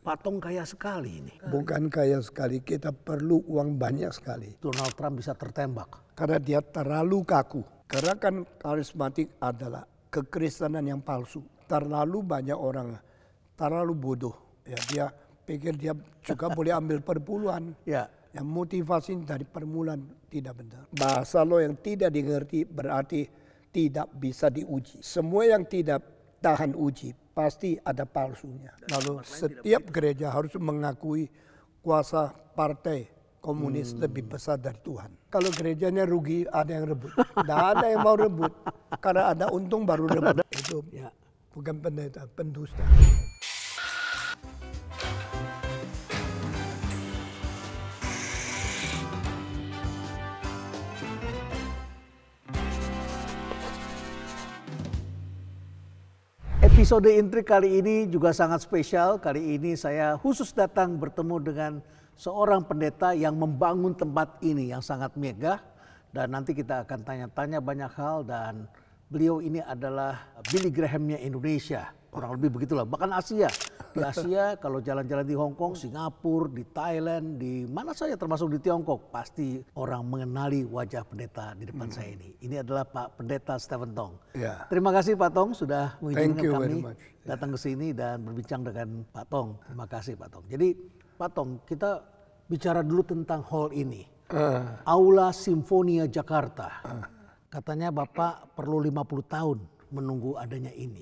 Pak Tong kaya sekali ini. Bukan kaya sekali, kita perlu uang banyak sekali. Donald Trump bisa tertembak. Karena dia terlalu kaku. Karena kan karismatik adalah kekristenan yang palsu. Terlalu banyak orang, terlalu bodoh. Ya, dia pikir dia juga boleh ambil perpuluhan. Ya. Yang motivasi dari permulaan tidak benar. Bahasa lo yang tidak dimengerti berarti tidak bisa diuji. Semua yang tidak tahan uji pasti ada palsunya. Lalu setiap gereja harus mengakui kuasa partai komunis lebih besar dari Tuhan. Kalau gerejanya rugi, ada yang rebut. Tidak ada yang mau rebut. Karena ada untung baru rebut. Itu bukan pendeta, pendusta. Episode Intrik kali ini juga sangat spesial. Kali ini saya khusus datang bertemu dengan seorang pendeta yang membangun tempat ini yang sangat megah. Dan nanti kita akan tanya-tanya banyak hal, dan beliau ini adalah Billy Graham-nya Indonesia. Kurang lebih begitulah, bahkan Asia. Di Asia kalau jalan-jalan di Hong Kong, Singapura, di Thailand, di mana saja termasuk di Tiongkok, pasti orang mengenali wajah pendeta di depan saya ini. Ini adalah Pak Pendeta Stephen Tong. Ya. Terima kasih Pak Tong sudah mengizinkan kami very datang ke sini dan berbincang dengan Pak Tong. Terima kasih Pak Tong. Jadi Pak Tong, kita bicara dulu tentang hall ini. Aula Simfonia Jakarta. Katanya Bapak perlu 50 tahun menunggu adanya ini.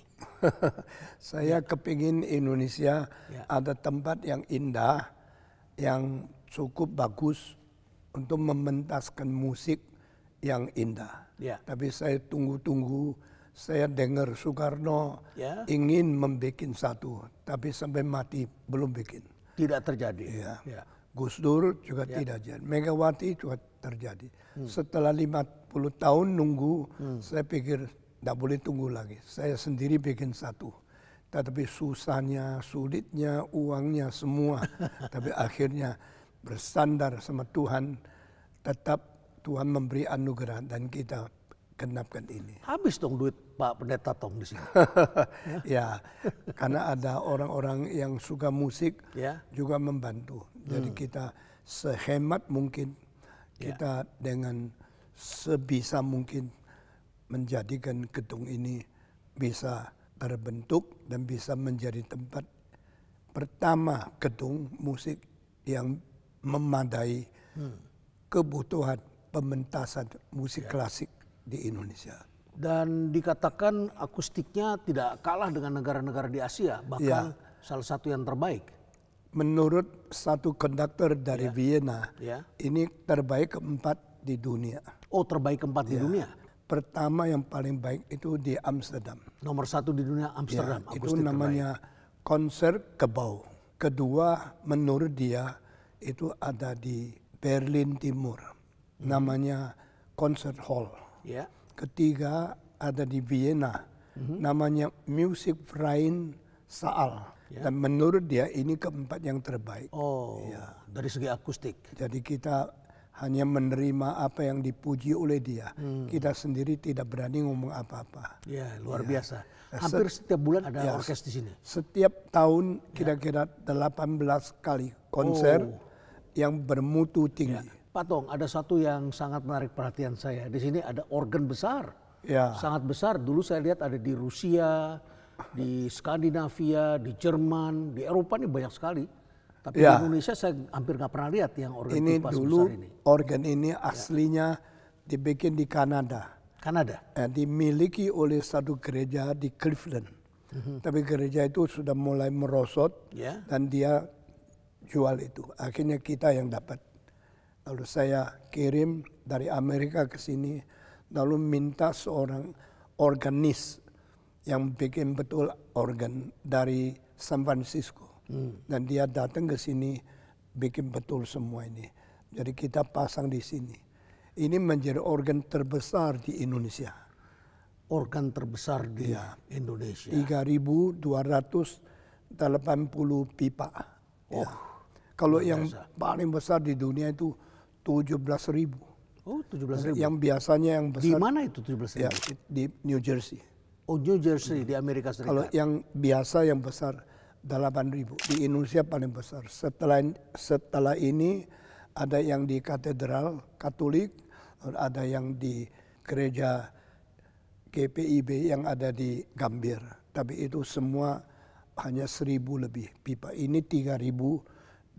Saya kepingin Indonesia ada tempat yang indah, yang cukup bagus untuk mementaskan musik yang indah. Tapi saya tunggu-tunggu, saya dengar Soekarno ingin membuat satu, tapi sampai mati belum bikin. Tidak terjadi. Gus Dur juga tidak jadi. Megawati juga terjadi. Setelah 50 tahun nunggu, saya pikir tidak boleh tunggu lagi. Saya sendiri bikin satu. Tetapi susahnya, sulitnya, uangnya semua. Tapi akhirnya bersandar sama Tuhan. Tetap Tuhan memberi anugerah dan kita genapkan ini. Habis dong duit Pak Pendeta Tong di sini. Ya, karena ada orang-orang yang suka musik juga membantu. Jadi kita sehemat mungkin, kita dengan sebisa mungkin menjadikan gedung ini bisa terbentuk dan bisa menjadi tempat pertama gedung musik yang memadai kebutuhan pementasan musik klasik di Indonesia. Dan dikatakan akustiknya tidak kalah dengan negara-negara di Asia, bahkan salah satu yang terbaik. Menurut satu konduktor dari Vienna, ini terbaik keempat di dunia. Oh, terbaik keempat di dunia? Pertama yang paling baik itu di Amsterdam. Nomor satu di dunia Amsterdam. Itu namanya Concertgebouw. Kedua menurut dia itu ada di Berlin Timur. Namanya Concert Hall. Ketiga ada di Vienna. Namanya Musikverein Saal. Dan menurut dia ini keempat yang terbaik. Oh, dari segi akustik. Jadi kita hanya menerima apa yang dipuji oleh dia. Kita sendiri tidak berani ngomong apa-apa. Ya, luar biasa. Hampir setiap bulan ada orkes di sini. Setiap tahun kira-kira 18 kali konser yang bermutu tinggi. Pak Tong, ada satu yang sangat menarik perhatian saya. Di sini ada organ besar. Sangat besar. Dulu saya lihat ada di Rusia, di Skandinavia, di Jerman, di Eropa ini banyak sekali. Tapi di Indonesia saya hampir nggak pernah lihat yang organ ini pipa dulu sebesar ini. Organ ini aslinya dibikin di Kanada. Dimiliki oleh satu gereja di Cleveland. Tapi gereja itu sudah mulai merosot dan dia jual itu. Akhirnya kita yang dapat. Lalu saya kirim dari Amerika ke sini, lalu minta seorang organis yang bikin betul organ dari San Francisco. Dan dia datang ke sini bikin betul semua ini. Jadi kita pasang di sini. Ini menjadi organ terbesar di Indonesia. Organ terbesar di Indonesia. 3.280 pipa. Kalau yang paling besar di dunia itu 17.000. Oh, 17.000. Yang biasanya yang besar. Di mana itu 17.000? Di New Jersey. Oh, New Jersey di Amerika Serikat. Kalau yang biasa yang besar 8.000. Di Indonesia paling besar. Setelah ini ada yang di katedral Katolik, ada yang di gereja GPIB yang ada di Gambir. Tapi itu semua hanya 1.000 lebih pipa. Ini 3.280.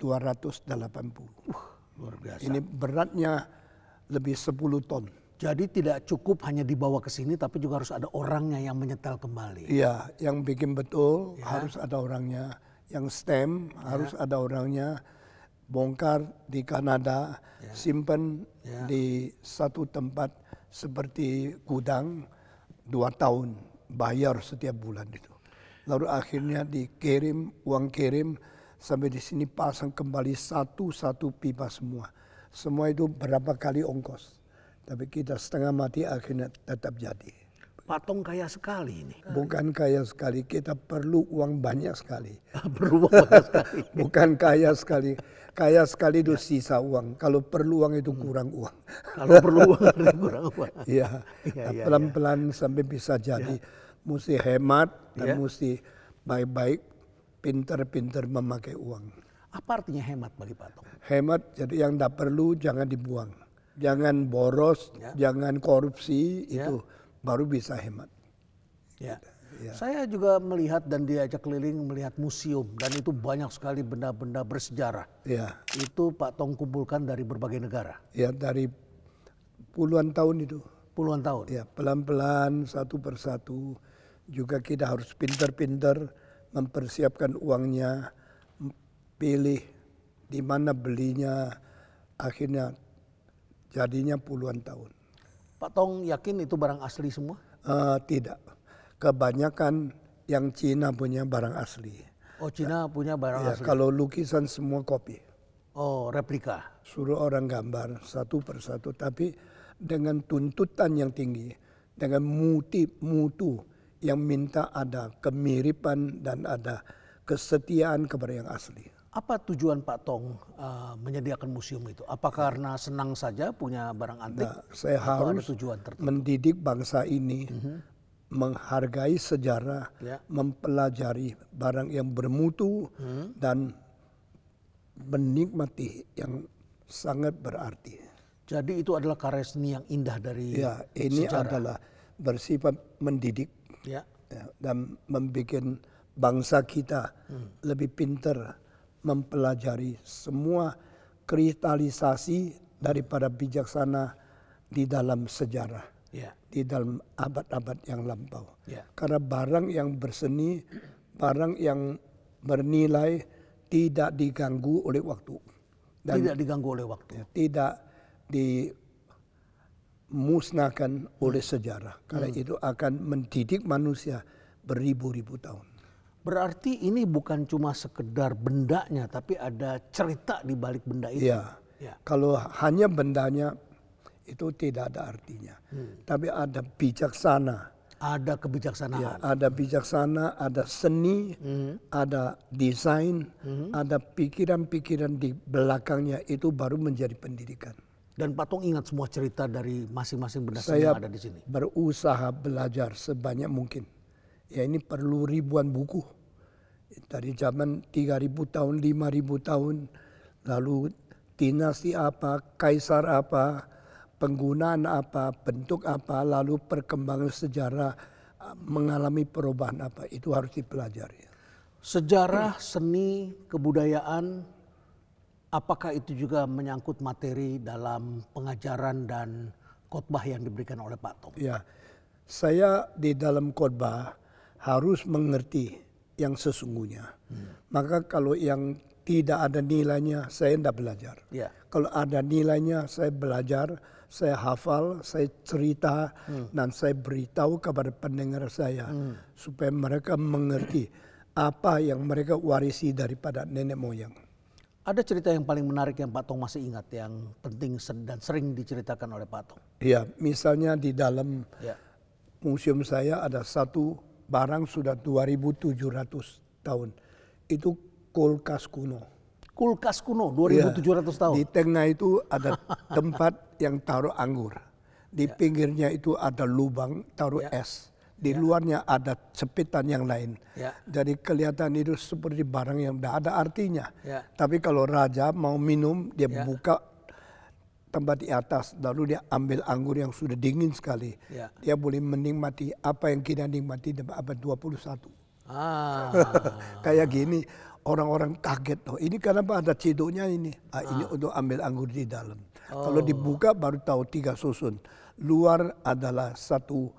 Luar biasa. Ini beratnya lebih 10 ton. Jadi tidak cukup hanya dibawa ke sini, tapi juga harus ada orangnya yang menyetel kembali. Iya, yang bikin betul harus ada orangnya. Yang stem harus ada orangnya. Bongkar di Kanada, simpan di satu tempat seperti gudang 2 tahun, bayar setiap bulan itu. Lalu akhirnya dikirim, uang kirim, sampai di sini pasang kembali satu pipa semua. Semua itu berapa kali ongkos. Tapi kita setengah mati akhirnya tetap jadi. Pak Tong kaya sekali ini. Bukan kaya sekali, kita perlu uang banyak sekali. Perlu uang banyak sekali. Bukan kaya sekali. Kaya sekali itu sisa uang. Kalau perlu uang itu kurang uang. Kalau perlu uang kurang uang. Iya. Pelan-pelan sampai bisa jadi. Mesti hemat dan mesti baik-baik, pintar-pintar memakai uang. Apa artinya hemat bagi Pak Tong? Hemat, jadi yang tidak perlu jangan dibuang. Jangan boros, jangan korupsi, itu baru bisa hemat. Ya. Saya juga melihat dan diajak keliling melihat museum dan itu banyak sekali benda-benda bersejarah. Ya. Itu Pak Tong kumpulkan dari berbagai negara. Ya, dari puluhan tahun itu. Puluhan tahun. Ya, pelan-pelan satu persatu. Juga kita harus pintar-pintar mempersiapkan uangnya, pilih di mana belinya, akhirnya jadinya puluhan tahun. Pak Tong yakin itu barang asli semua? Tidak. Kebanyakan yang Cina punya barang asli. Oh, Cina punya barang asli. Kalau lukisan semua kopi. Oh, replika. Suruh orang gambar satu persatu, tapi dengan tuntutan yang tinggi, dengan mutu yang minta ada kemiripan dan ada kesetiaan kepada yang asli. Apa tujuan Pak Tong menyediakan museum itu? Apa karena senang saja punya barang antik? Nah, saya harus mendidik bangsa ini menghargai sejarah, mempelajari barang yang bermutu dan menikmati yang sangat berarti. Jadi itu adalah karya seni yang indah dari ini sejarah. adalah bersifat mendidik dan membuat bangsa kita lebih pintar mempelajari semua kristalisasi daripada bijaksana di dalam sejarah, di dalam abad-abad yang lampau. Karena barang yang berseni, barang yang bernilai tidak diganggu oleh waktu. Dan tidak diganggu oleh waktu. Tidak dimusnahkan oleh sejarah. Karena itu akan mendidik manusia beribu-ribu tahun. Berarti ini bukan cuma sekedar bendanya, tapi ada cerita di balik benda itu. Kalau hanya bendanya itu tidak ada artinya. Tapi ada bijaksana. Ada kebijaksanaan. Ada bijaksana, ada seni, ada desain, ada pikiran-pikiran di belakangnya, itu baru menjadi pendidikan. Dan Pak Tong ingat semua cerita dari masing-masing benda seni yang ada di sini. Saya berusaha belajar sebanyak mungkin. Ini perlu ribuan buku. Dari zaman 3.000 tahun, 5.000 tahun, lalu dinasti apa, kaisar apa, penggunaan apa, bentuk apa, lalu perkembangan sejarah mengalami perubahan apa, itu harus dipelajari. Sejarah, seni, kebudayaan, apakah itu juga menyangkut materi dalam pengajaran dan khotbah yang diberikan oleh Pak Tong? Ya, saya di dalam khotbah harus mengerti yang sesungguhnya. Maka kalau yang tidak ada nilainya, saya tidak belajar. Kalau ada nilainya, saya belajar, saya hafal, saya cerita, dan saya beritahu kepada pendengar saya supaya mereka mengerti apa yang mereka warisi daripada nenek moyang. Ada cerita yang paling menarik yang Pak Tong masih ingat, yang penting dan sering diceritakan oleh Pak Tong? Iya, misalnya di dalam museum saya ada satu barang sudah 2.700 tahun. Itu kulkas kuno. Kulkas kuno 2.700 tahun? Di tengah itu ada tempat yang taruh anggur. Di pinggirnya itu ada lubang taruh es. Di luarnya ada cepitan yang lain. Jadi kelihatan itu seperti barang yang tidak ada artinya. Tapi kalau raja mau minum, dia buka tempat di atas, lalu dia ambil anggur yang sudah dingin sekali. Dia boleh menikmati apa yang kita nikmati di abad 21. Kayak gini, orang-orang kaget. Oh, ini kenapa ada ciduknya ini? Ini untuk ambil anggur di dalam. Kalau dibuka baru tahu 3 susun. Luar adalah satu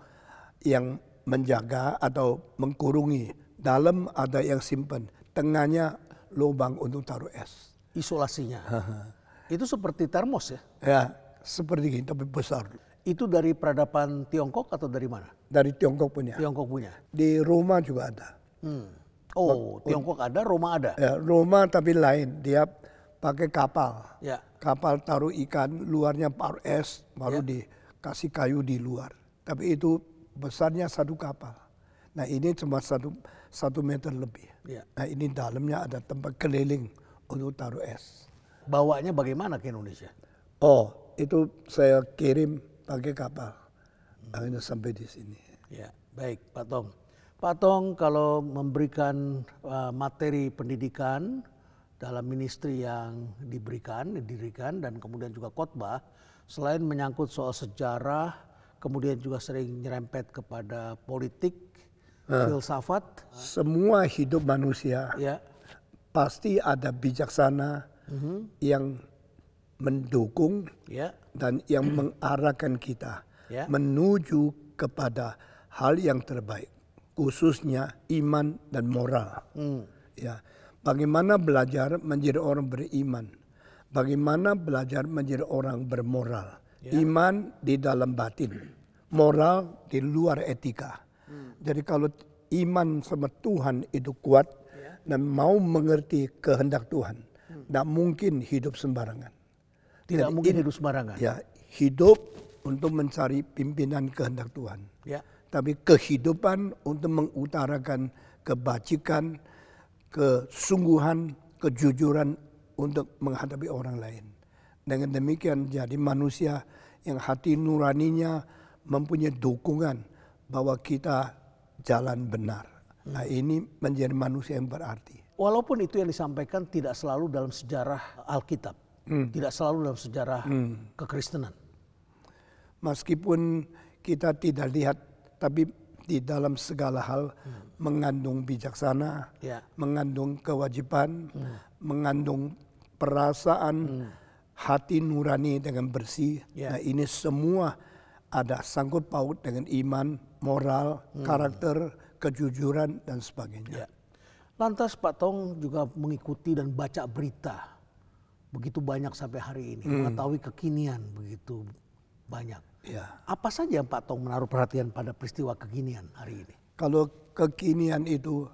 yang menjaga atau mengkurungi. Dalam ada yang simpan. Tengahnya lubang untuk taruh es. Isolasinya. Itu seperti termos ya? Ya, seperti ini tapi besar. Itu dari peradaban Tiongkok atau dari mana? Dari Tiongkok punya. Tiongkok punya. Di Roma juga ada. Oh, Tiongkok ada, Roma ada. Ya, Roma tapi lain. Dia pakai kapal. Ya. Kapal taruh ikan, luarnya taruh es, baru dikasih kayu di luar. Tapi itu besarnya satu kapal. Nah ini cuma 1 meter lebih. Nah ini dalamnya ada tempat keliling untuk taruh es. Bawanya bagaimana ke Indonesia? Oh, itu saya kirim pakai kapal. Akhirnya sampai di sini. Ya, baik Pak Tong. Pak Tong kalau memberikan materi pendidikan dalam ministry yang didirikan dan kemudian juga khotbah, selain menyangkut soal sejarah, kemudian juga sering nyerempet kepada politik, filsafat. Semua hidup manusia pasti ada bijaksana yang mendukung dan yang mengarahkan kita menuju kepada hal yang terbaik, khususnya iman dan moral. Ya, bagaimana belajar menjadi orang beriman, bagaimana belajar menjadi orang bermoral. Iman di dalam batin, moral di luar etika. Jadi kalau iman sama Tuhan itu kuat dan mau mengerti kehendak Tuhan, tidak mungkin hidup sembarangan. Tidak mungkin hidup sembarangan. Ya, hidup untuk mencari pimpinan kehendak Tuhan. Tapi kehidupan untuk mengutarakan kebajikan, kesungguhan, kejujuran untuk menghadapi orang lain. Dengan demikian jadi manusia yang hati nuraninya mempunyai dukungan bahwa kita jalan benar. Nah ini menjadi manusia yang berarti. Walaupun itu yang disampaikan tidak selalu dalam sejarah Alkitab. Tidak selalu dalam sejarah kekristenan. Meskipun kita tidak lihat, tapi di dalam segala hal mengandung bijaksana, mengandung kewajiban, mengandung perasaan, hati nurani dengan bersih. Nah ini semua ada sangkut paut dengan iman, moral, karakter, kejujuran dan sebagainya. Lantas Pak Tong juga mengikuti dan baca berita begitu banyak sampai hari ini, mengetahui kekinian begitu banyak. Apa saja yang Pak Tong menaruh perhatian pada peristiwa kekinian hari ini? Kalau kekinian itu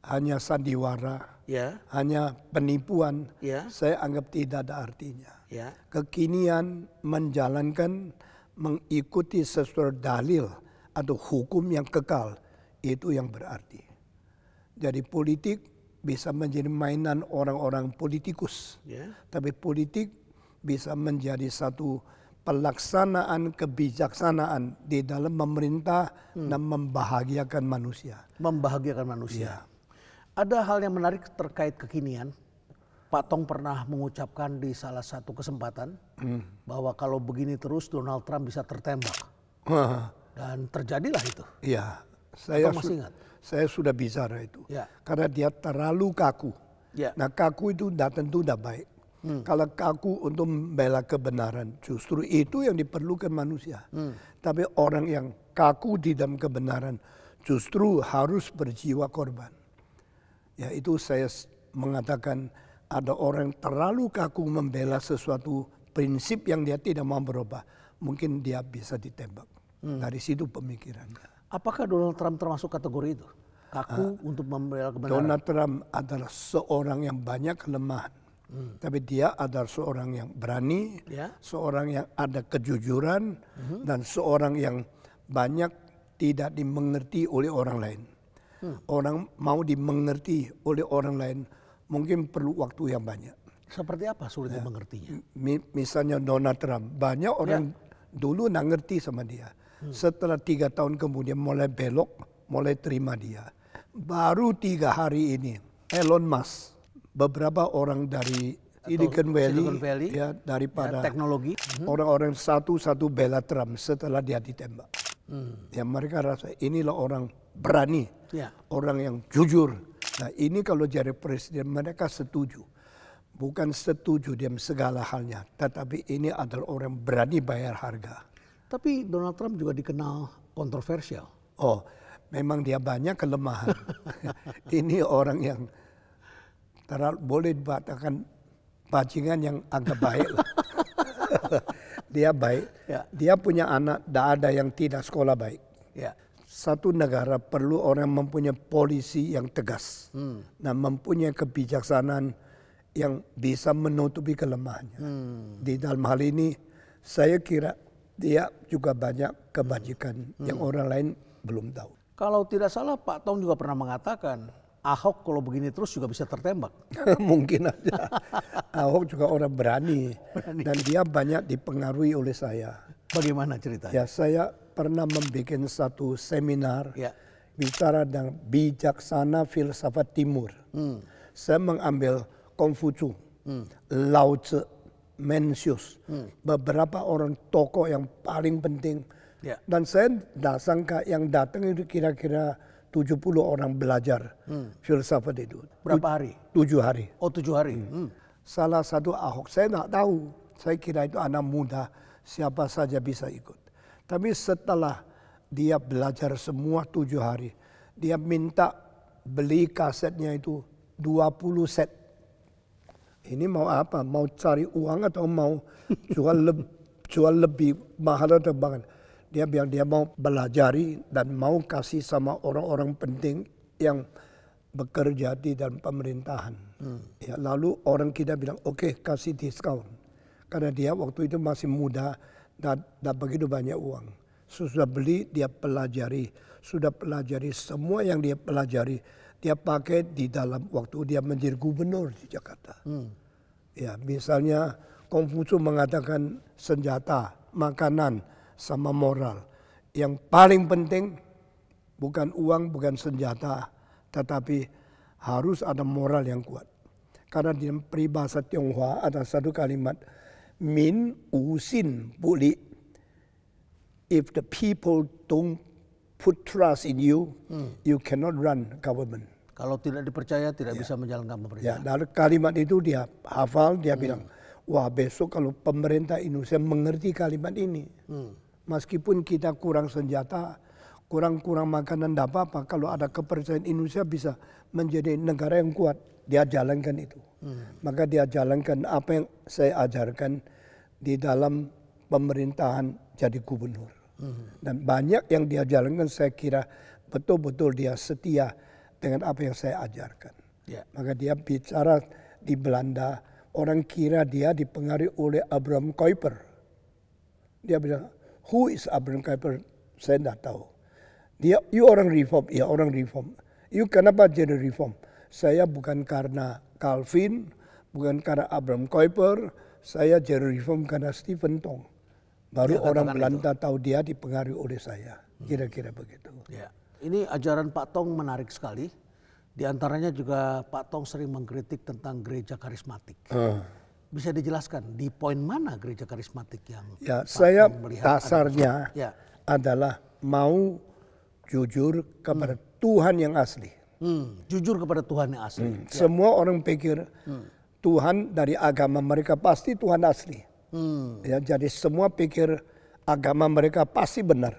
hanya sandiwara, hanya penipuan, saya anggap tidak ada artinya. Kekinian menjalankan, mengikuti sesuatu dalil atau hukum yang kekal, itu yang berarti. Jadi politik bisa menjadi mainan orang-orang politikus, tapi politik bisa menjadi satu pelaksanaan kebijaksanaan di dalam memerintah dan membahagiakan manusia. Membahagiakan manusia. Ada hal yang menarik terkait kekinian. Pak Tong pernah mengucapkan di salah satu kesempatan bahwa kalau begini terus Donald Trump bisa tertembak. Dan terjadilah itu. Iya, masih ingat? Saya sudah bicara itu. Karena dia terlalu kaku. Nah kaku itu tentu tidak baik. Kalau kaku untuk membela kebenaran, justru itu yang diperlukan manusia. Tapi orang yang kaku di dalam kebenaran justru harus berjiwa korban. Ya itu saya mengatakan ada orang terlalu kaku membela sesuatu prinsip yang dia tidak mau berubah. Mungkin dia bisa ditembak. Dari situ pemikirannya. Apakah Donald Trump termasuk kategori itu? Kaku untuk membela kebenaran? Donald Trump adalah seorang yang banyak kelemahan. Tapi dia adalah seorang yang berani, seorang yang ada kejujuran, dan seorang yang banyak tidak dimengerti oleh orang lain. Orang mau dimengerti oleh orang lain mungkin perlu waktu yang banyak. Seperti apa sulit dimengertinya? Misalnya Donald Trump, banyak orang dulu nggak ngerti sama dia. Setelah 3 tahun kemudian mulai belok, mulai terima dia. Baru 3 hari ini Elon Musk, beberapa orang dari Silicon Valley ya, daripada teknologi, orang-orang satu bela Trump setelah dia ditembak. Ya mereka rasa inilah orang berani, orang yang jujur. Nah ini kalau jadi presiden mereka setuju. Bukan setuju dalam segala halnya, tetapi ini adalah orang berani bayar harga. Tapi Donald Trump juga dikenal kontroversial. Oh, memang dia banyak kelemahan. Ini orang yang boleh dikatakan bajingan yang agak baik lah. Dia baik. Dia punya anak, tidak ada yang tidak sekolah baik. Satu negara perlu orang mempunyai polisi yang tegas. Nah, mempunyai kebijaksanaan yang bisa menutupi kelemahannya. Di dalam hal ini, saya kira dia juga banyak kebajikan yang orang lain belum tahu. Kalau tidak salah Pak Tong juga pernah mengatakan, Ahok kalau begini terus juga bisa tertembak. Mungkin aja. Ahok juga orang berani. Dan dia banyak dipengaruhi oleh saya. Bagaimana ceritanya? Ya, saya pernah membuat satu seminar bicara tentang bijaksana filsafat timur. Saya mengambil Konghucu, Lao Tzu, Mencius, beberapa orang tokoh yang paling penting. Dan saya tidak sangka yang datang itu kira-kira 70 orang belajar filsafat itu. Berapa hari? 7 hari. Oh 7 hari. Salah satu Ahok, saya tidak tahu. Saya kira itu anak muda, siapa saja bisa ikut. Tapi setelah dia belajar semua 7 hari, dia minta beli kasetnya itu 20 set. Ini mau apa? Mau cari uang atau mau jual lebih mahal atau bahkan? Dia bilang dia mau belajari dan mau kasih sama orang-orang penting yang bekerja di dalam pemerintahan. Ya, lalu orang kita bilang oke, kasih diskon. Karena dia waktu itu masih muda dan begitu banyak uang. Sudah beli, dia pelajari. Sudah pelajari semua yang dia pelajari. Dia pakai di dalam waktu dia menjadi gubernur di Jakarta. Ya, misalnya Konghucu mengatakan senjata, makanan, sama moral. Yang paling penting bukan uang, bukan senjata, tetapi harus ada moral yang kuat. Karena di peribahasa Tionghoa ada satu kalimat, min wu xin bu li. If the people don't put trust in you, you cannot run government. Kalau tidak dipercaya tidak bisa menjalankan pemerintahan. Ya, dari kalimat itu dia hafal, dia bilang, wah besok kalau pemerintah Indonesia mengerti kalimat ini, meskipun kita kurang senjata, kurang makanan, tidak apa-apa. Kalau ada kepercayaan Indonesia bisa menjadi negara yang kuat, dia jalankan itu. Maka dia jalankan apa yang saya ajarkan di dalam pemerintahan jadi gubernur. Dan banyak yang dia jalankan saya kira betul-betul dia setia dengan apa yang saya ajarkan. Maka dia bicara di Belanda, orang kira dia dipengaruhi oleh Abraham Kuyper. Dia bilang, who is Abraham Kuyper? Saya tidak tahu. Dia, you orang reform, ya orang reform. You kenapa jadi reform? Saya bukan karena Calvin, bukan karena Abraham Kuyper, saya jadi reform karena Stephen Tong. Baru orang Belanda tahu dia dipengaruhi oleh saya. Kira-kira begitu. Ya. Ini ajaran Pak Tong menarik sekali. Di antaranya juga Pak Tong sering mengkritik tentang gereja karismatik. Bisa dijelaskan di poin mana gereja karismatik yang ya, saya dasarnya adalah mau jujur kepada Tuhan yang asli. Jujur kepada Tuhan yang asli. Semua orang pikir Tuhan dari agama mereka pasti Tuhan asli. Ya, jadi semua pikir agama mereka pasti benar.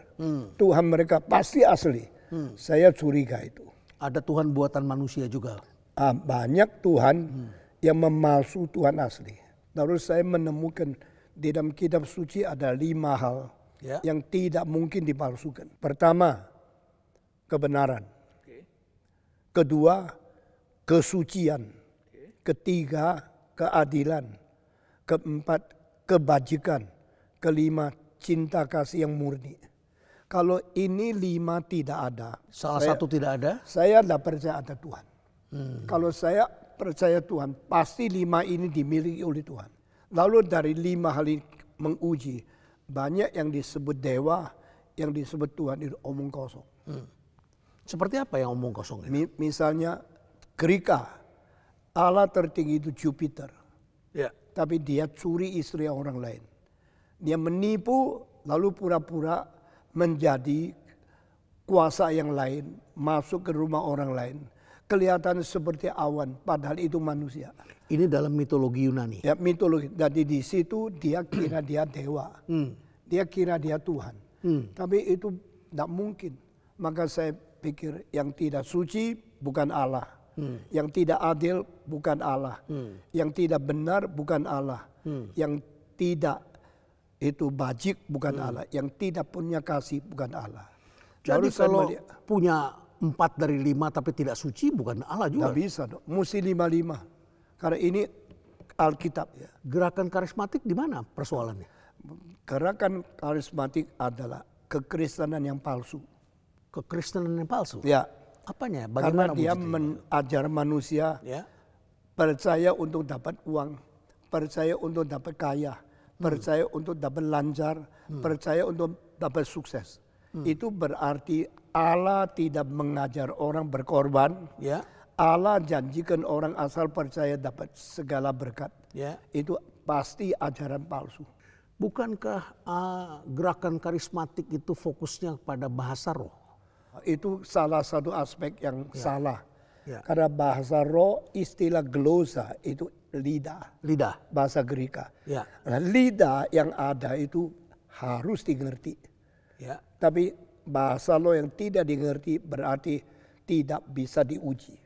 Tuhan mereka pasti asli. Saya curiga itu. Ada Tuhan buatan manusia juga. Banyak Tuhan yang memalsu Tuhan asli. Lalu saya menemukan di dalam kitab suci ada 5 hal yang tidak mungkin dipalsukan. Pertama, kebenaran. Kedua, kesucian. Ketiga, keadilan. Keempat, kebajikan. Kelima, cinta kasih yang murni. Kalau ini 5 tidak ada. Salah satu tidak ada? Saya tidak percaya ada Tuhan. Kalau saya percaya Tuhan, pasti 5 ini dimiliki oleh Tuhan. Lalu dari 5 hal ini menguji, banyak yang disebut dewa, yang disebut Tuhan itu omong kosong. Seperti apa yang omong kosong ini? Misalnya Gereja, Allah tertinggi itu Jupiter. Ya. Tapi dia curi istri orang lain. Dia menipu lalu pura-pura menjadi kuasa yang lain, masuk ke rumah orang lain. Kelihatan seperti awan, padahal itu manusia. Ini dalam mitologi Yunani. Ya, mitologi. Jadi di situ dia kira dia dewa. Dia kira dia Tuhan. Tapi itu tidak mungkin. Maka saya pikir yang tidak suci bukan Allah. Yang tidak adil bukan Allah. Yang tidak benar bukan Allah. Yang tidak itu bajik bukan Allah. Yang tidak punya kasih bukan Allah. Jadi kalau punya 4 dari 5 tapi tidak suci bukan Allah juga. Tidak bisa dong. Mesti 5-5. Karena ini Alkitab. Ya. Gerakan karismatik di mana persoalannya? Gerakan karismatik adalah kekristenan yang palsu. Kekristenan yang palsu? Ya. Apanya? Bagaimana? Karena dia mengajar manusia percaya untuk dapat uang, percaya untuk dapat kaya, percaya untuk dapat lancar, percaya untuk dapat sukses. Itu berarti Allah tidak mengajar orang berkorban. Ya. Allah janjikan orang asal percaya dapat segala berkat. Ya. Itu pasti ajaran palsu. Bukankah gerakan karismatik itu fokusnya pada bahasa roh? Itu salah satu aspek yang salah. Ya. Karena bahasa roh, istilah glosa itu lidah. Lidah. Bahasa Greek. Ya. Nah, lidah yang ada itu harus dimengerti. Ya. Tapi bahasa roh yang tidak dimengerti berarti tidak bisa diuji.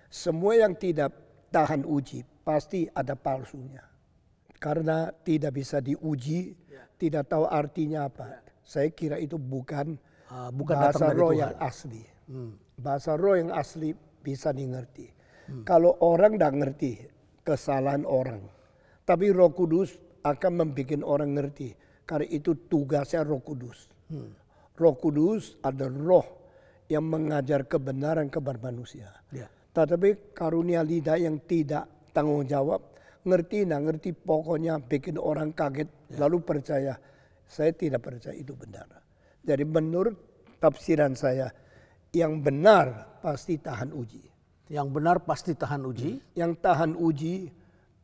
Semua yang tidak tahan uji pasti ada palsunya. Karena tidak bisa diuji, tidak tahu artinya apa. Saya kira itu bukan bahasa roh yang asli. Bahasa roh yang asli bisa dimengerti. Kalau orang tidak ngerti kesalahan orang, tapi Roh Kudus akan membuat orang ngerti. Karena itu tugasnya Roh Kudus. Roh Kudus ada roh yang mengajar kebenaran kepada manusia. Ya. Tetapi karunia lidah yang tidak tanggung jawab, ngerti pokoknya bikin orang kaget lalu percaya. Saya tidak percaya itu benar. Jadi menurut tafsiran saya, yang benar pasti tahan uji. Yang benar pasti tahan uji? Yang tahan uji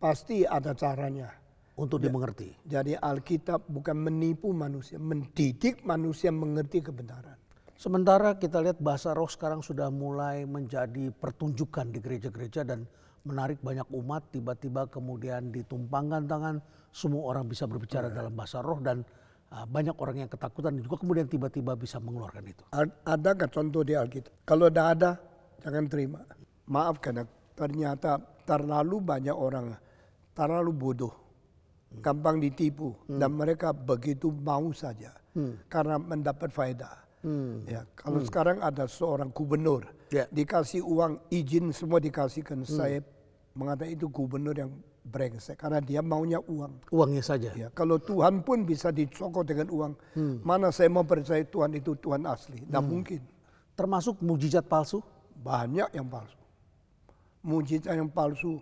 pasti ada caranya. Untuk dimengerti. Jadi Alkitab bukan menipu manusia, mendidik manusia mengerti kebenaran. Sementara kita lihat bahasa roh sekarang sudah mulai menjadi pertunjukan di gereja-gereja dan menarik banyak umat, tiba-tiba kemudian ditumpangkan tangan, semua orang bisa berbicara dalam bahasa roh dan banyak orang yang ketakutan juga kemudian tiba-tiba bisa mengeluarkan itu. Adakah contoh di Alkitab? Kalau tidak ada, jangan terima. Maaf karena ternyata terlalu banyak orang, terlalu bodoh. Gampang ditipu dan mereka begitu mau saja karena mendapat faedah. Ya, kalau sekarang ada seorang gubernur dikasih uang izin semua dikasihkan, saya mengatakan itu gubernur yang brengsek karena dia maunya uang. Uangnya saja. Ya, kalau Tuhan pun bisa dicokot dengan uang, mana saya mau percaya Tuhan itu Tuhan asli? Tidak mungkin. Termasuk mujizat palsu? Banyak yang palsu. Mujizat yang palsu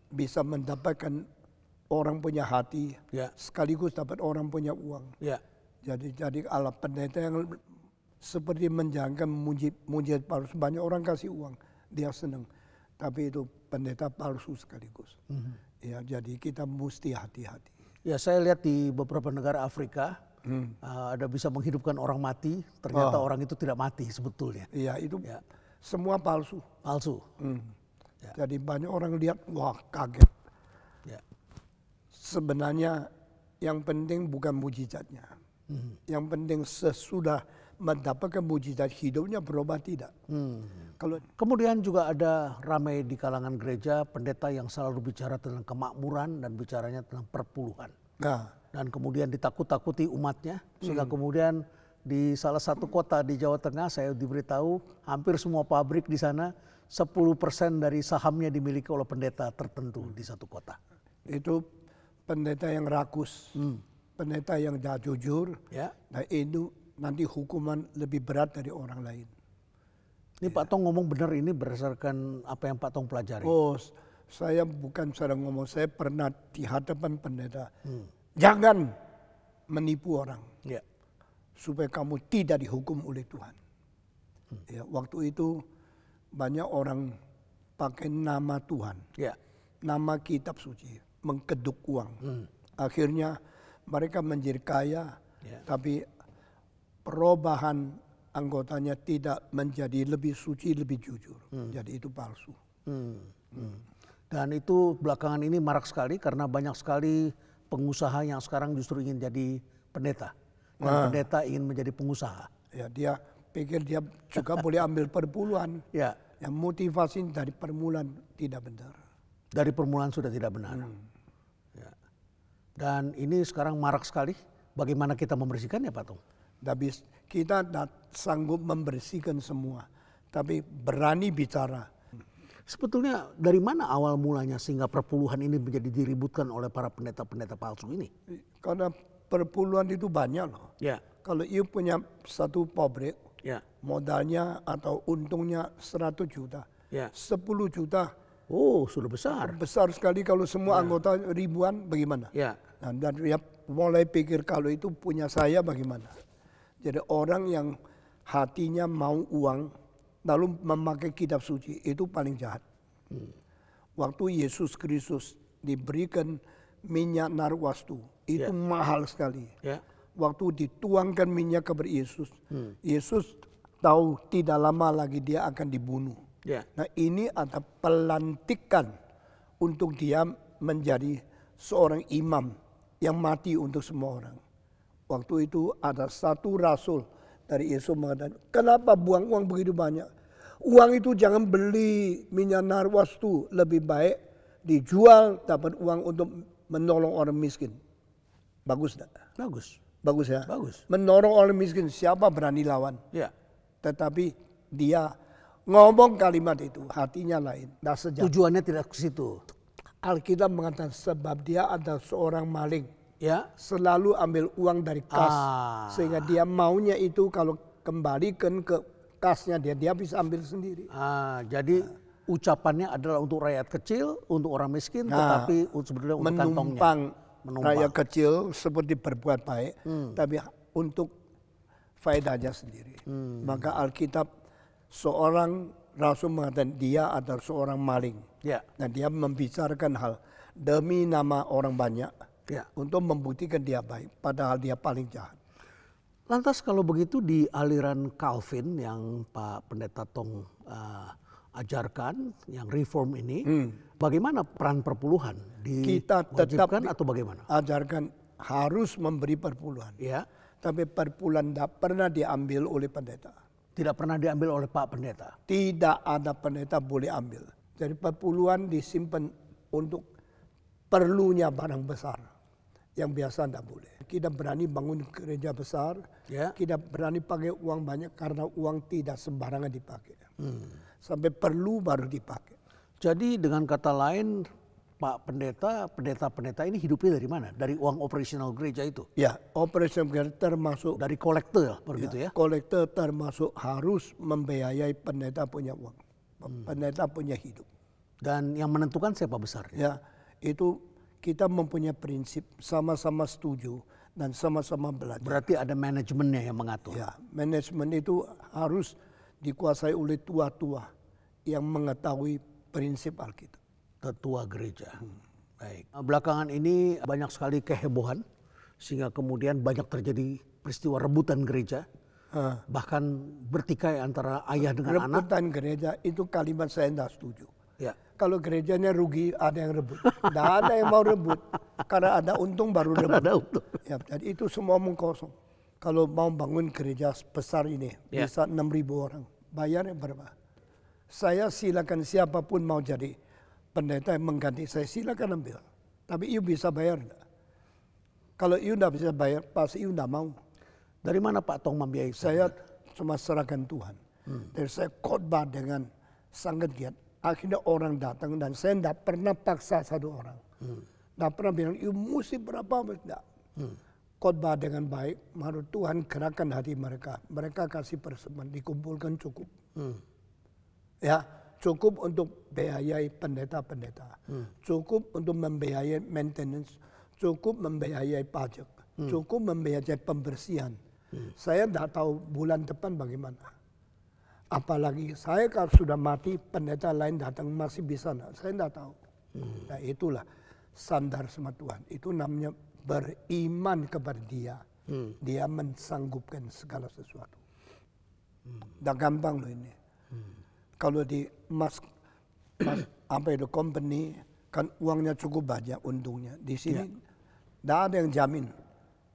bisa mendapatkan orang punya hati, sekaligus dapat orang punya uang. Ya. Jadi Allah pendeta yang seperti menjalankan mujizat palsu, banyak orang kasih uang, dia senang. Tapi itu pendeta palsu sekaligus. Ya, jadi kita mesti hati-hati. Ya, saya lihat di beberapa negara Afrika ada bisa menghidupkan orang mati, ternyata orang itu tidak mati sebetulnya. Iya, itu semua palsu. Palsu. Ya. Jadi banyak orang lihat, wah kaget. Ya. Sebenarnya yang penting bukan mujizatnya. Yang penting sesudah mendapatkan mujizat hidupnya berubah tidak. Kalau kemudian juga ada ramai di kalangan gereja pendeta yang selalu bicara tentang kemakmuran dan bicaranya tentang perpuluhan. Nah. Dan kemudian ditakut-takuti umatnya sehingga kemudian di salah satu kota di Jawa Tengah saya diberitahu hampir semua pabrik di sana 10% dari sahamnya dimiliki oleh pendeta tertentu di satu kota. Itu pendeta yang rakus, pendeta yang tidak jujur, nah itu nanti hukuman lebih berat dari orang lain. Ini Pak Tong ngomong benar ini berdasarkan apa yang Pak Tong pelajari? Oh, saya bukan sedang ngomong, saya pernah di hadapan pendeta. Jangan menipu orang. supaya kamu tidak dihukum oleh Tuhan. Ya, waktu itu banyak orang pakai nama Tuhan, nama kitab suci, mengkeduk uang. Akhirnya mereka menjadi kaya, tapi perubahan anggotanya tidak menjadi lebih suci, lebih jujur. Jadi itu palsu. Dan itu belakangan ini marak sekali karena banyak sekali pengusaha yang sekarang justru ingin jadi pendeta. Dan pendeta ingin menjadi pengusaha. Ya, dia pikir dia juga boleh ambil perpuluhan. Yang motivasi dari permulaan tidak benar. Dari permulaan sudah tidak benar. Ya. Dan ini sekarang marak sekali. Bagaimana kita membersihkannya, Pak Tong? Tapi kita tidak sanggup membersihkan semua. Tapi berani bicara. Sebetulnya dari mana awal mulanya sehingga perpuluhan ini menjadi diributkan oleh para pendeta-pendeta palsu ini? Karena perpuluhan itu banyak loh. Kalau you punya satu pabrik, modalnya atau untungnya 100 juta, 10 juta. Oh, sudah besar. Besar sekali kalau semua anggota ribuan, bagaimana? Nah, dan dia mulai pikir kalau itu punya saya bagaimana. Jadi orang yang hatinya mau uang, lalu memakai kitab suci, itu paling jahat. Waktu Yesus Kristus diberikan minyak narwastu, itu mahal sekali. Waktu dituangkan minyak kepada Yesus, Yesus tahu tidak lama lagi dia akan dibunuh. Nah, ini ada pelantikan untuk dia menjadi seorang imam yang mati untuk semua orang. Waktu itu ada satu rasul dari Yesus mengatakan, kenapa buang uang begitu banyak? Uang itu jangan beli minyak narwastu, lebih baik dijual dapat uang untuk menolong orang miskin. Bagus tak? Bagus. Bagus ya? Bagus. Menolong orang miskin, siapa berani lawan? Tetapi dia ngomong kalimat itu, hatinya lain. Tujuannya tidak ke situ. Alkitab mengatakan sebab dia adalah seorang maling. Selalu ambil uang dari kas. Sehingga dia maunya itu kalau kembalikan ke kasnya dia bisa ambil sendiri. Jadi ucapannya adalah untuk rakyat kecil, untuk orang miskin, tetapi sebetulnya untuk kantongnya. Menumpang rakyat kecil seperti berbuat baik, tapi untuk faedahnya sendiri. Maka Alkitab seorang rasul mengatakan dia adalah seorang maling. Dan dia membicarakan hal demi nama orang banyak untuk membuktikan dia baik, padahal dia paling jahat. Lantas kalau begitu di aliran Calvin yang Pak Pendeta Tong ajarkan, yang reform ini, bagaimana peran perpuluhan? Kita tetap atau bagaimana? Ajarkan harus memberi perpuluhan. Tapi perpuluhan tidak pernah diambil oleh pendeta. Tidak pernah diambil oleh Pak Pendeta? Tidak ada pendeta boleh ambil. Jadi perpuluhan disimpan untuk perlunya barang besar. Yang biasa tidak boleh. Kita berani bangun gereja besar, kita berani pakai uang banyak karena uang tidak sembarangan dipakai. Sampai perlu baru dipakai. Jadi dengan kata lain, Pak Pendeta, pendeta-pendeta ini hidupnya dari mana? Dari uang operasional gereja itu? Ya, operasional gereja termasuk. Dari kolektor begitu ya? Kolektor termasuk harus membiayai pendeta punya uang. Pendeta punya hidup. Dan yang menentukan siapa besarnya? Ya, itu kita mempunyai prinsip sama-sama setuju dan sama-sama belajar. Berarti ada manajemennya yang mengatur? Ya, manajemen itu harus dikuasai oleh tua-tua yang mengetahui prinsip Alkitab. Tetua gereja. Baik. Belakangan ini banyak sekali kehebohan sehingga kemudian banyak terjadi peristiwa rebutan gereja. Bahkan bertikai antara ayah dengan anak. Rebutan gereja itu kalimat saya tidak setuju. Kalau gerejanya rugi, ada yang rebut. Tidak ada yang mau rebut. Karena ada untung baru rebut. Ada untung. Ya, jadi itu semua omong kosong. Kalau mau bangun gereja besar ini, bisa 6.000 orang. Bayarnya berapa? Saya silakan siapapun mau jadi pendeta yang mengganti saya, silakan ambil. Tapi you bisa bayar enggak? Kalau you tidak bisa bayar, pasti you tidak mau. Dari mana Pak Tong membiayai? Saya cuma serahkan Tuhan. Dan saya khotbah dengan sangat giat. Akhirnya orang datang dan saya tidak pernah paksa satu orang. Tidak pernah bilang, you mesti berapa. Tidak. Khotbah dengan baik, menurut Tuhan gerakan hati mereka. Mereka kasih persembahan, dikumpulkan cukup. Ya, cukup untuk biayai pendeta-pendeta. Cukup untuk membiayai maintenance. Cukup membiayai pajak. Cukup membiayai pembersihan. Saya tidak tahu bulan depan bagaimana. Apalagi saya kalau sudah mati, pendeta lain datang masih bisa enggak? Saya tidak tahu. Nah itulah sandar sama Tuhan. Itu namanya beriman kepada Dia. Dia mensanggupkan segala sesuatu. Tidak gampang loh ini. Kalau di company kan uangnya cukup banyak untungnya. Di sini tidak ada yang jamin.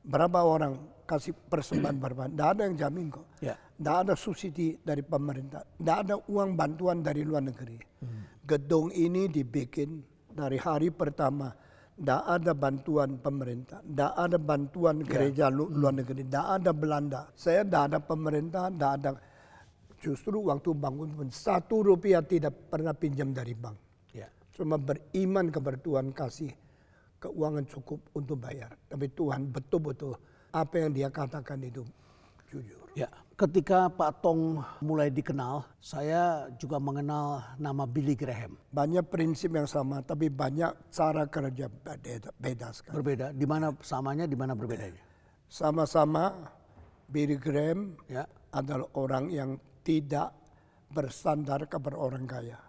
Berapa orang kasih persembahan berapa? Tidak ada yang jamin kok. Tidak ada subsidi dari pemerintah. Tidak ada uang bantuan dari luar negeri. Gedung ini dibikin dari hari pertama. Tidak ada bantuan pemerintah. Tidak ada bantuan gereja luar negeri. Tidak ada Belanda. Saya tidak ada pemerintah. Tidak ada. Justru waktu bangun pun 1 rupiah tidak pernah pinjam dari bank. Cuma beriman kepada Tuhan kasih keuangan cukup untuk bayar. Tapi Tuhan betul-betul apa yang Dia katakan itu jujur. Ya, ketika Pak Tong mulai dikenal, saya juga mengenal nama Billy Graham. Banyak prinsip yang sama, tapi banyak cara kerja beda sekali. Berbeda. Di mana samanya, di mana berbedanya? Sama-sama Billy Graham adalah orang yang tidak bersandar kepada orang kaya.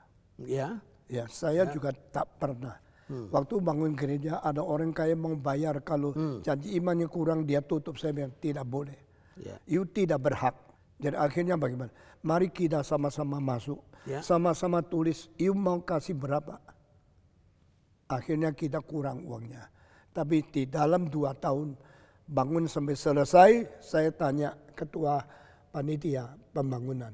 Ya, saya juga tak pernah. Waktu bangun gereja ada orang kaya mau bayar, kalau janji imannya kurang dia tutup. Saya bilang tidak boleh. You tidak berhak. Jadi akhirnya bagaimana? Mari kita sama-sama masuk. Sama-sama tulis, you mau kasih berapa? Akhirnya kita kurang uangnya. Tapi di dalam 2 tahun bangun sampai selesai, saya tanya ketua panitia pembangunan.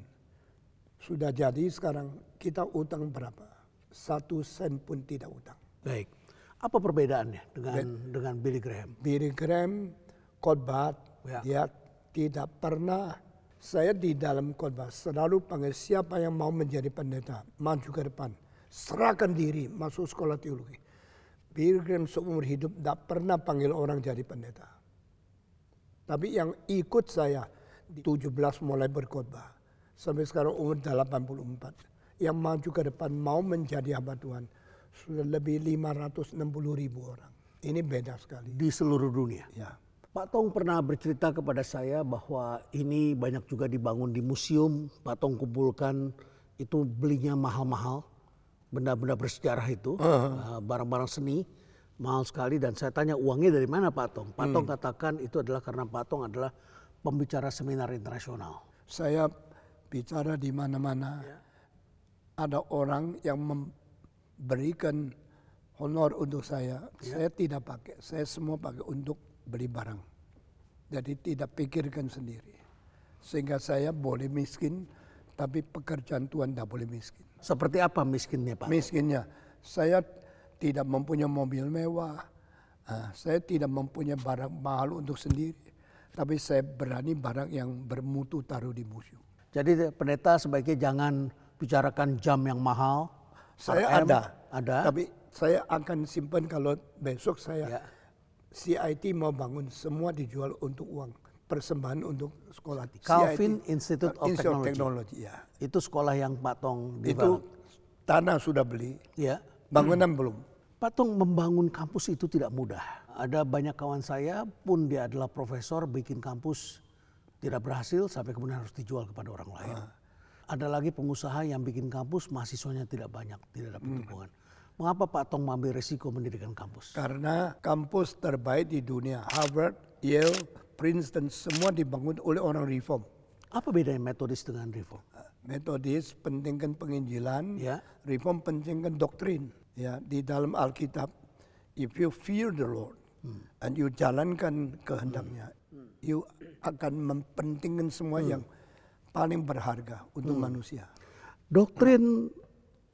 Sudah jadi sekarang kita utang berapa? 1 sen pun tidak utang. Baik. Apa perbedaannya dengan Billy Graham? Billy Graham khotbah, dia tidak pernah, saya di dalam khotbah selalu panggil siapa yang mau menjadi pendeta, maju ke depan, serahkan diri, masuk sekolah teologi. Billy Graham seumur hidup tidak pernah panggil orang jadi pendeta. Tapi yang ikut saya di 17 mulai berkhotbah, sampai sekarang umur 84. Yang maju ke depan mau menjadi hamba Tuhan, sudah lebih 560.000 orang. Ini beda sekali. Di seluruh dunia? Ya. Pak Tong pernah bercerita kepada saya bahwa ini banyak juga dibangun di museum. Pak Tong kumpulkan itu belinya mahal-mahal. Benda-benda bersejarah itu, barang-barang seni, mahal sekali. Dan saya tanya uangnya dari mana Pak Tong? Pak Tong katakan itu adalah karena Pak Tong adalah pembicara seminar internasional. Saya bicara di mana-mana. Ada orang yang memberikan honor untuk saya. Saya tidak pakai. Saya semua pakai untuk beli barang. Jadi tidak pikirkan sendiri. Sehingga saya boleh miskin, tapi pekerjaan Tuhan tidak boleh miskin. Seperti apa miskinnya Pak? Miskinnya, saya tidak mempunyai mobil mewah. Saya tidak mempunyai barang mahal untuk sendiri. Tapi saya berani barang yang bermutu taruh di museum. Jadi pendeta sebaiknya jangan bicarakan jam yang mahal. Saya ada. Tapi saya akan simpan kalau besok saya CIT mau bangun, semua dijual untuk uang. Persembahan untuk sekolah. Calvin Institute of Technology. Ya. Itu sekolah yang Pak Tong develop. Itu tanah sudah beli, bangunan belum. Pak Tong membangun kampus itu tidak mudah. Ada banyak kawan saya pun dia adalah profesor bikin kampus tidak berhasil sampai kemudian harus dijual kepada orang lain. Ada lagi pengusaha yang bikin kampus mahasiswanya tidak banyak, tidak dapat dukungan. Mengapa Pak Tong mengambil risiko mendirikan kampus? Karena kampus terbaik di dunia, Harvard, Yale, Princeton, semua dibangun oleh orang reform. Apa bedanya metodis dengan reform? Metodis pentingkan penginjilan, reform pentingkan doktrin. Ya, di dalam Alkitab, if you fear the Lord and you jalankan kehendaknya, you akan mempentingkan semua yang paling berharga untuk manusia. Doktrin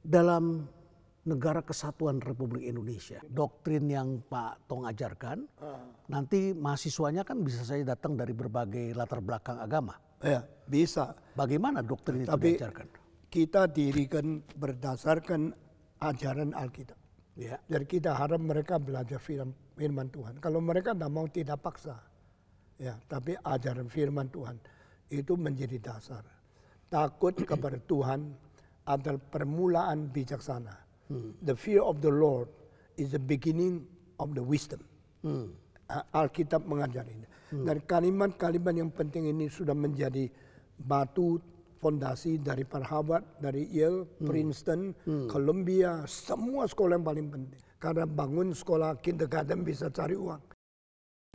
dalam Negara Kesatuan Republik Indonesia, doktrin yang Pak Tong ajarkan, nanti mahasiswanya kan bisa saja datang dari berbagai latar belakang agama. Ya, bisa. Bagaimana doktrin itu diajarkan? Kita dirikan berdasarkan ajaran Alkitab. Jadi kita harap mereka belajar firman Tuhan. Kalau mereka tidak mau, tidak paksa. Ya, tapi ajaran firman Tuhan itu menjadi dasar. Takut kepada Tuhan adalah permulaan bijaksana. The fear of the Lord is the beginning of the wisdom. Alkitab mengajar ini. Dan kalimat-kalimat yang penting ini sudah menjadi batu fondasi dari Harvard, dari Yale, Princeton, Columbia, semua sekolah yang paling penting. Karena bangun sekolah kindergarten bisa cari uang.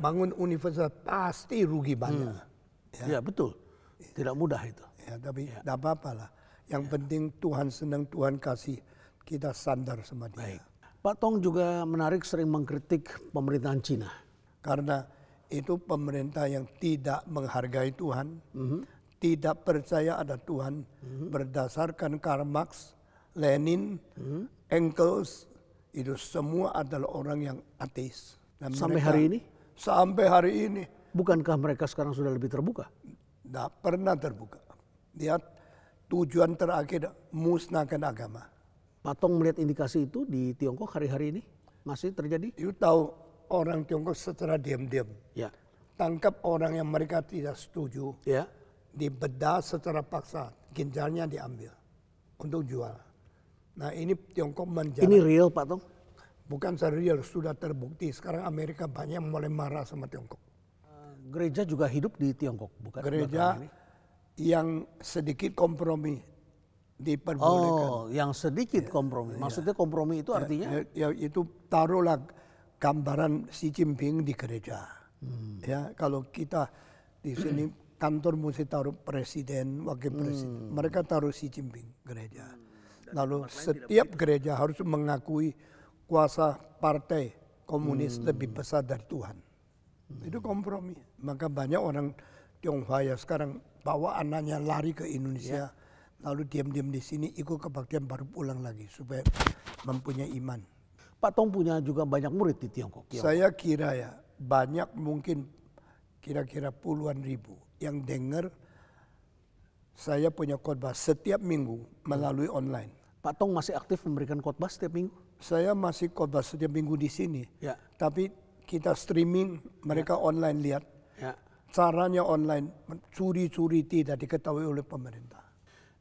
Bangun universitas pasti rugi banyak. Ya betul, tidak mudah itu. Ya, tapi tidak apa-apa lah. Yang penting Tuhan senang, Tuhan kasih, kita sandar sama dia. Baik. Pak Tong juga menarik sering mengkritik pemerintahan Cina. Karena itu pemerintah yang tidak menghargai Tuhan, tidak percaya ada Tuhan, berdasarkan Karl Marx, Lenin, Engels, itu semua adalah orang yang ateis. Dan sampai hari ini? Sampai hari ini. Bukankah mereka sekarang sudah lebih terbuka? Tidak pernah terbuka. Dia tujuan terakhir musnahkan agama. Pak Tong melihat indikasi itu di Tiongkok hari-hari ini masih terjadi? You tahu orang Tiongkok secara diam-diam tangkap orang yang mereka tidak setuju, dibedah secara paksa, ginjalnya diambil untuk jual. Nah ini Tiongkok menjalankan. Ini real Pak Tong? Bukan real, sudah terbukti. Sekarang Amerika banyak mulai marah sama Tiongkok. Gereja juga hidup di Tiongkok, bukan? Gereja yang sedikit kompromi diperbolehkan. Oh, yang sedikit kompromi. Maksudnya kompromi itu artinya? Ya, itu taruhlah gambaran Xi Jinping di gereja. Ya, kalau kita di sini kantor mesti taruh presiden, wakil presiden. Mereka taruh Xi Jinping gereja. Lalu setiap gereja harus mengakui kuasa partai komunis lebih besar dari Tuhan. Itu kompromi. Maka banyak orang Tionghoa ya sekarang bawa anaknya lari ke Indonesia, lalu diam-diam di sini ikut kebaktian baru pulang lagi supaya mempunyai iman. Pak Tong punya juga banyak murid di Tiongkok. Saya kira ya banyak, mungkin kira-kira puluhan ribu yang dengar saya punya khotbah setiap minggu melalui online. Pak Tong masih aktif memberikan khotbah setiap minggu? Saya masih khotbah setiap minggu di sini. Tapi kita streaming, mereka online lihat. Caranya online, curi-curi tidak diketahui oleh pemerintah.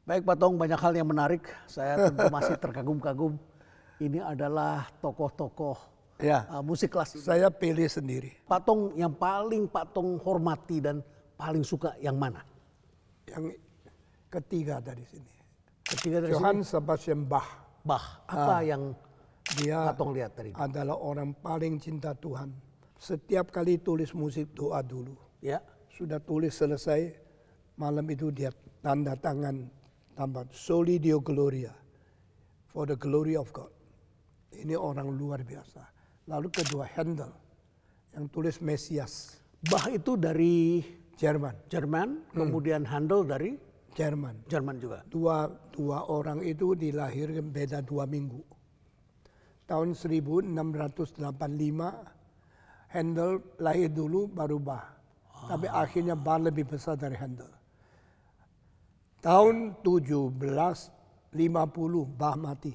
Baik Pak Tong, banyak hal yang menarik. Saya tentu masih terkagum-kagum. Ini adalah tokoh-tokoh musik klasik. Saya pilih sendiri. Pak Tong, yang paling Pak Tong hormati dan paling suka yang mana? Yang ketiga dari sini. Ketiga dari Johann sini? Sebastian Bach. Bach, apa yang dia Pak Tong lihat tadi? Adalah orang paling cinta Tuhan. Setiap kali tulis musik doa dulu. Sudah tulis selesai, malam itu dia tanda tangan tambah Soli Deo Gloria, for the glory of God. Ini orang luar biasa. Lalu kedua Handel yang tulis Mesias. Bach itu dari Jerman. Kemudian Handel dari Jerman juga. Dua orang itu dilahirkan beda 2 minggu. Tahun 1685 Handel lahir dulu baru Bach. Tapi akhirnya Bach lebih besar dari Handel. Tahun 1750 Bach mati.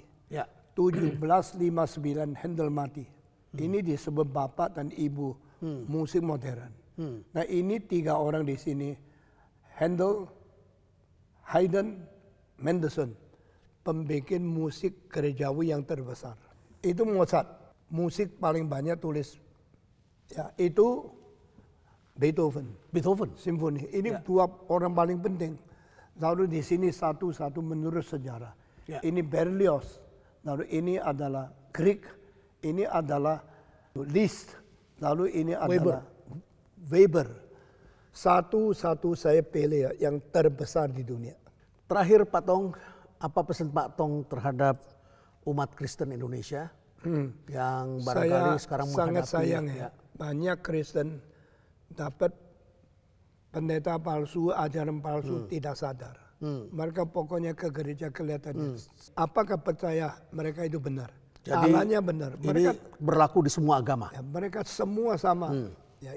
1759 Handel mati. Ini disebut bapak dan ibu musik modern. Nah ini 3 orang di sini. Handel, Haydn, Mendelssohn. Pembikin musik gerejawi yang terbesar. Itu Mozart. Musik paling banyak tulis. Itu Beethoven. Simfoni. Ini 2 orang paling penting. Lalu di sini satu-satu menurut sejarah. Ini Berlioz. Lalu ini adalah Grieg. Ini adalah Liszt. Lalu ini adalah Weber. Satu-satu saya pilih yang terbesar di dunia. Terakhir Pak Tong, apa pesan Pak Tong terhadap umat Kristen Indonesia yang barangkali sekarang menghadapi? Sangat sayang banyak Kristen dapat pendeta palsu, ajaran palsu, tidak sadar. Mereka pokoknya ke gereja kelihatannya. Apakah percaya mereka itu benar? Jadi Allahnya benar. Mereka berlaku di semua agama. Mereka semua sama.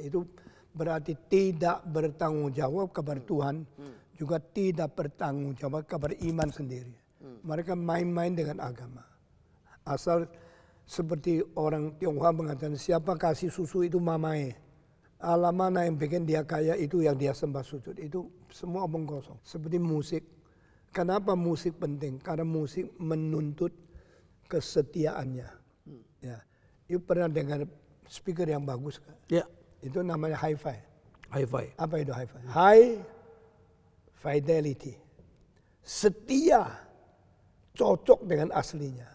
Itu berarti tidak bertanggung jawab kepada Tuhan, juga tidak bertanggung jawab kepada iman sendiri. Mereka main-main dengan agama. Asal seperti orang Tionghoa mengatakan, siapa kasih susu itu mamae. Allah mana yang bikin dia kaya itu yang dia sembah sujud. Itu semua omong kosong. Seperti musik. Kenapa musik penting? Karena musik menuntut kesetiaannya. You pernah dengar speaker yang bagus. Ya. Itu namanya hi-fi. Hi-fi. Apa itu hi-fi? High fidelity. Setia, cocok dengan aslinya.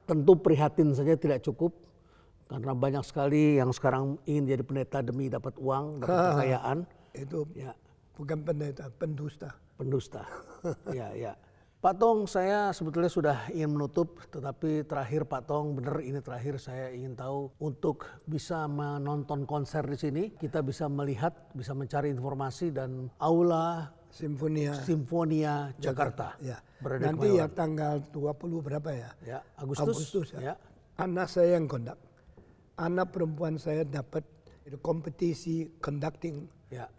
Tentu prihatin saja tidak cukup. Karena banyak sekali yang sekarang ingin jadi pendeta demi dapat uang, dapat kekayaan. Itu ya. Bukan pendeta, pendusta. Pendusta. Ya. Pak Tong, saya sebetulnya sudah ingin menutup, tetapi terakhir Pak Tong, benar ini terakhir saya ingin tahu untuk bisa menonton konser di sini, kita bisa melihat, bisa mencari informasi dan aula Simfonia Jakarta. Ya. Nanti ya tanggal 20 berapa ya? Ya, Agustus ya. Ya. Anak saya yang kondak. Anak perempuan saya dapat kompetisi conducting,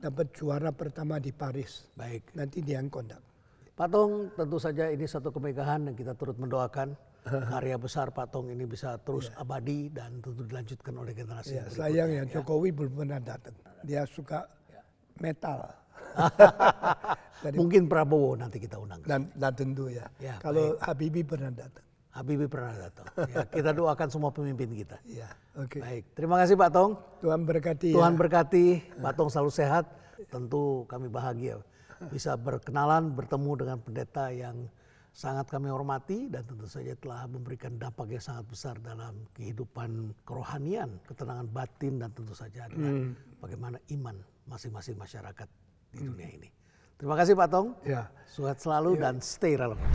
dapat juara pertama di Paris. Baik. Nanti dia yang kondak. Pak Tong, tentu saja ini satu kemegahan dan kita turut mendoakan karya besar Pak Tong ini bisa terus abadi dan tentu dilanjutkan oleh generasi berikutnya. Sayang ya Jokowi belum pernah datang. Dia suka metal. Mungkin Prabowo nanti kita undang. Dan tentu ya. Kalau Habibie pernah datang. Habibie pernah datang. Ya, kita doakan semua pemimpin kita. Ya, oke. Baik, terima kasih Pak Tong. Tuhan berkati. Tuhan berkati. Pak Tong selalu sehat. Tentu kami bahagia bisa berkenalan, bertemu dengan pendeta yang sangat kami hormati dan tentu saja telah memberikan dampak yang sangat besar dalam kehidupan kerohanian, ketenangan batin dan tentu saja adalah bagaimana iman masing-masing masyarakat di dunia ini. Terima kasih Pak Tong. Ya. Sehat selalu dan stay relevan.